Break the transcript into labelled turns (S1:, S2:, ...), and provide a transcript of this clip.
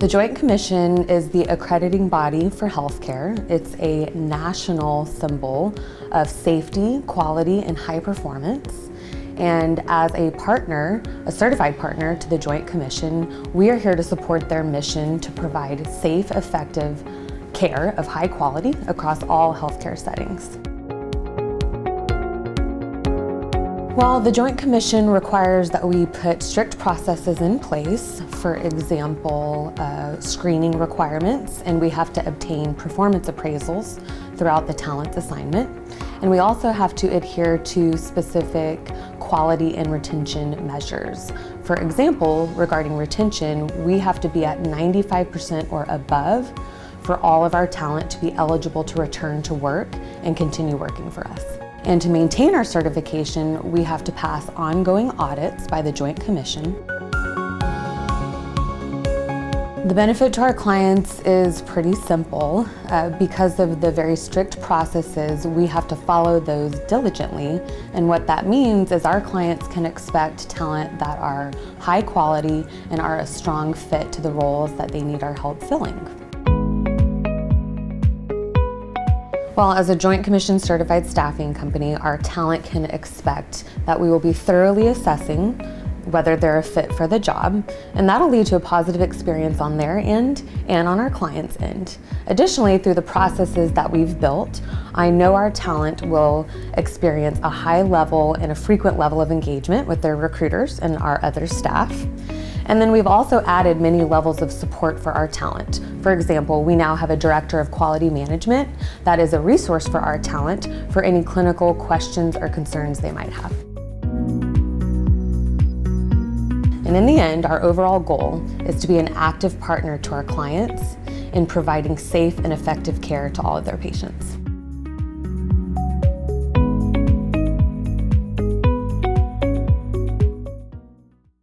S1: The Joint Commission is the accrediting body for healthcare. It's a national symbol of safety, quality, and high performance. And as a partner, a certified partner to the Joint Commission, we are here to support their mission to provide safe, effective care of high quality across all healthcare settings. Well, the Joint Commission requires that we put strict processes in place, for example, screening requirements, and we have to obtain performance appraisals throughout the talent assignment. And we also have to adhere to specific quality and retention measures. For example, regarding retention, we have to be at 95% or above for all of our talent to be eligible to return to work and continue working for us. And to maintain our certification, we have to pass ongoing audits by the Joint Commission. The benefit to our clients is pretty simple. Because of the very strict processes, we have to follow those diligently. And what that means is our clients can expect talent that are high quality and are a strong fit to the roles that they need our help filling. Well, as a Joint Commission certified staffing company, our talent can expect that we will be thoroughly assessing whether they're a fit for the job, and that'll lead to a positive experience on their end and on our client's end. Additionally, through the processes that we've built, I know our talent will experience a high level and a frequent level of engagement with their recruiters and our other staff. And then we've also added many levels of support for our talent. For example, we now have a director of quality management that is a resource for our talent for any clinical questions or concerns they might have. And in the end, our overall goal is to be an active partner to our clients in providing safe and effective care to all of their patients.